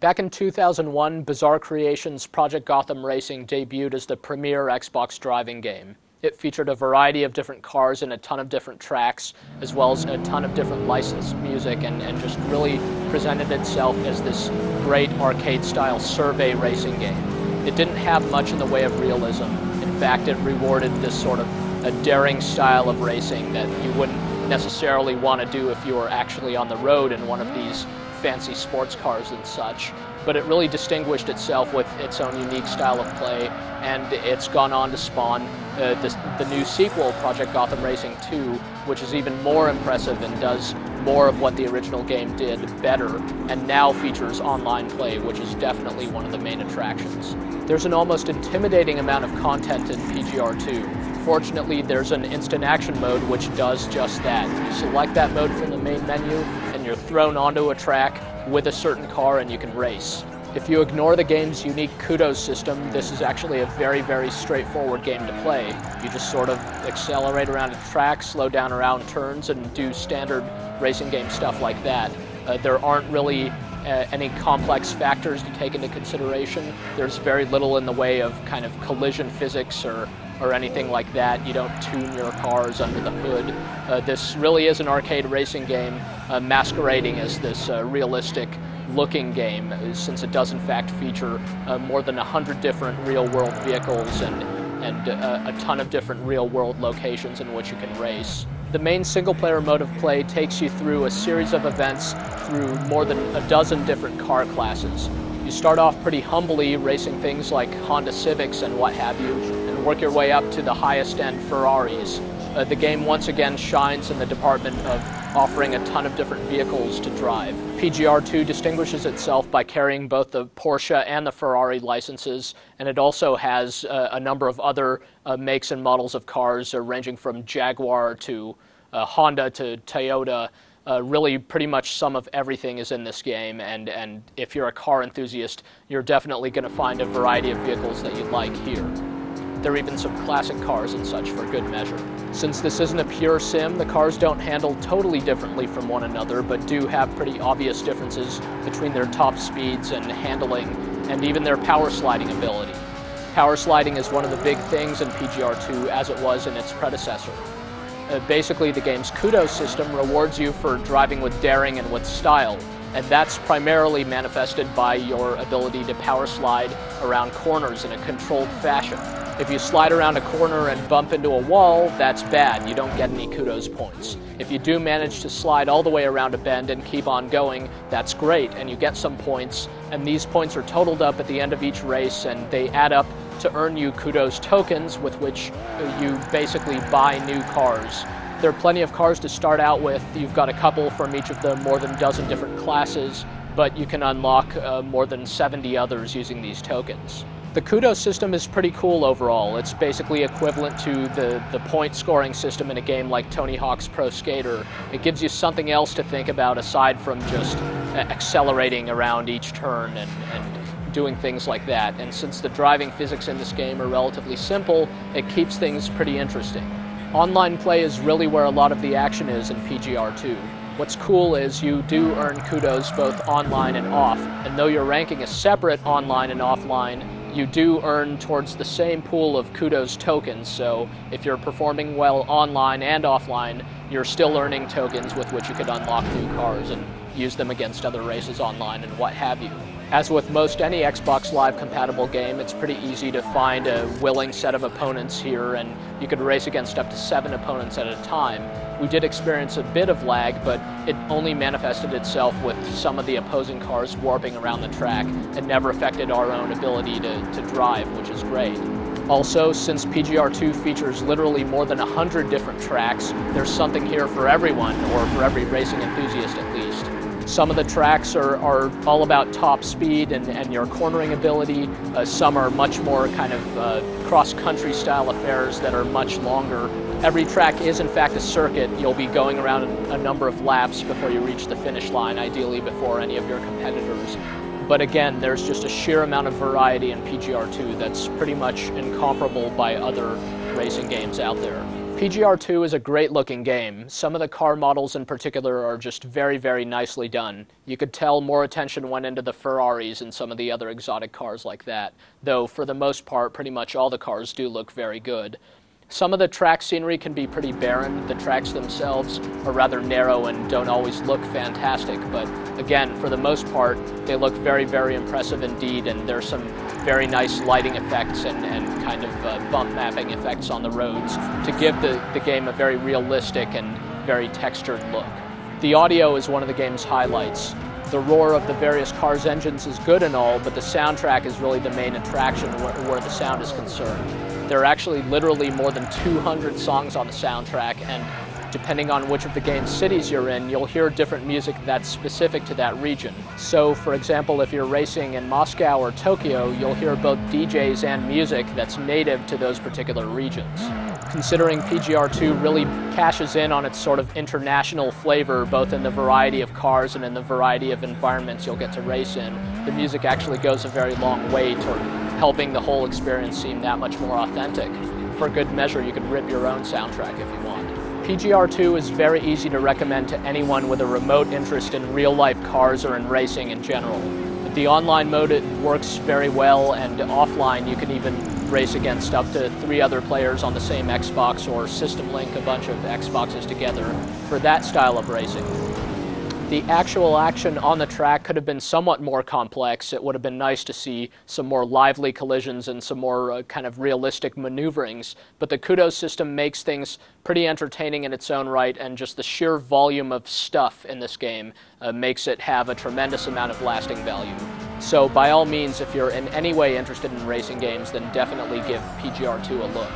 Back in 2001, Bizarre Creations' Project Gotham Racing debuted as the premier Xbox driving game. It featured a variety of different cars and a ton of different tracks, as well as a ton of different licensed music, and just really presented itself as this great arcade-style survey racing game. It didn't have much in the way of realism. In fact, it rewarded this sort of a daring style of racing that you wouldn't necessarily want to do if you were actually on the road in one of these fancy sports cars and such. But it really distinguished itself with its own unique style of play, and it's gone on to spawn the new sequel, Project Gotham Racing 2, which is even more impressive and does more of what the original game did better, and now features online play, which is definitely one of the main attractions. There's an almost intimidating amount of content in PGR2. Fortunately, there's an instant action mode which does just that. You select that mode from the main menu, and you're thrown onto a track with a certain car and you can race. If you ignore the game's unique kudos system, this is actually a very, very straightforward game to play. You just sort of accelerate around a track, slow down around turns, and do standard racing game stuff like that. There aren't really any complex factors to take into consideration. There's very little in the way of kind of collision physics or anything like that. You don't tune your cars under the hood. This really is an arcade racing game masquerading as this realistic looking game, since it does in fact feature more than 100 different real-world vehicles and a ton of different real-world locations in which you can race. The main single-player mode of play takes you through a series of events through more than a dozen different car classes. You start off pretty humbly racing things like Honda Civics and what have you, and work your way up to the highest-end Ferraris. The game once again shines in the department of offering a ton of different vehicles to drive. PGR2 distinguishes itself by carrying both the Porsche and the Ferrari licenses, and it also has a number of other makes and models of cars ranging from Jaguar to Honda to Toyota. Really pretty much some of everything is in this game, and if you're a car enthusiast, you're definitely going to find a variety of vehicles that you'd like here. There are even some classic cars and such for good measure. Since this isn't a pure sim, the cars don't handle totally differently from one another, but do have pretty obvious differences between their top speeds and handling, and even their power sliding ability. Power sliding is one of the big things in PGR2, as it was in its predecessor. Basically, the game's kudos system rewards you for driving with daring and with style, and that's primarily manifested by your ability to power slide around corners in a controlled fashion. If you slide around a corner and bump into a wall, that's bad. You don't get any kudos points. If you do manage to slide all the way around a bend and keep on going, that's great, and you get some points, and these points are totaled up at the end of each race, and they add up to earn you kudos tokens, with which you basically buy new cars. There are plenty of cars to start out with. You've got a couple from each of the more than a dozen different classes, but you can unlock more than 70 others using these tokens. The kudos system is pretty cool overall. It's basically equivalent to the point scoring system in a game like Tony Hawk's Pro Skater. It gives you something else to think about aside from just accelerating around each turn and doing things like that. And since the driving physics in this game are relatively simple, it keeps things pretty interesting. Online play is really where a lot of the action is in PGR2. What's cool is you do earn kudos both online and off, and though your ranking is separate online and offline, you do earn towards the same pool of kudos tokens, so if you're performing well online and offline, you're still earning tokens with which you could unlock new cars and use them against other races online and what have you. As with most any Xbox Live compatible game, it's pretty easy to find a willing set of opponents here, and you could race against up to 7 opponents at a time. We did experience a bit of lag, but it only manifested itself with some of the opposing cars warping around the track and never affected our own ability to drive, which is great. Also, since PGR2 features literally more than 100 different tracks, there's something here for everyone, or for every racing enthusiast at least. Some of the tracks are all about top speed and your cornering ability. Some are much more kind of cross-country style affairs that are much longer. Every track is in fact a circuit. You'll be going around a number of laps before you reach the finish line, ideally before any of your competitors. But again, there's just a sheer amount of variety in PGR2 that's pretty much incomparable by other racing games out there. PGR2 is a great-looking game. Some of the car models in particular are just very, very nicely done. You could tell more attention went into the Ferraris and some of the other exotic cars like that, though for the most part, pretty much all the cars do look very good. Some of the track scenery can be pretty barren. The tracks themselves are rather narrow and don't always look fantastic, but again, for the most part, they look very, very impressive indeed, and there's some very nice lighting effects and kind of bump mapping effects on the roads to give the game a very realistic and very textured look. The audio is one of the game's highlights. The roar of the various cars' engines is good and all, but the soundtrack is really the main attraction where the sound is concerned. There are actually literally more than 200 songs on the soundtrack, and depending on which of the game's cities you're in, you'll hear different music that's specific to that region. So, for example, if you're racing in Moscow or Tokyo, you'll hear both DJs and music that's native to those particular regions. Considering PGR2 really cashes in on its sort of international flavor, both in the variety of cars and in the variety of environments you'll get to race in, the music actually goes a very long way toward helping the whole experience seem that much more authentic. For good measure, you could rip your own soundtrack if you want. PGR2 is very easy to recommend to anyone with a remote interest in real-life cars or in racing in general. The online mode, it works very well, and offline you can even race against up to 3 other players on the same Xbox or system link a bunch of Xboxes together for that style of racing. The actual action on the track could have been somewhat more complex. It would have been nice to see some more lively collisions and some more kind of realistic maneuverings, but the kudos system makes things pretty entertaining in its own right, and just the sheer volume of stuff in this game makes it have a tremendous amount of lasting value. So by all means, if you're in any way interested in racing games, then definitely give PGR2 a look.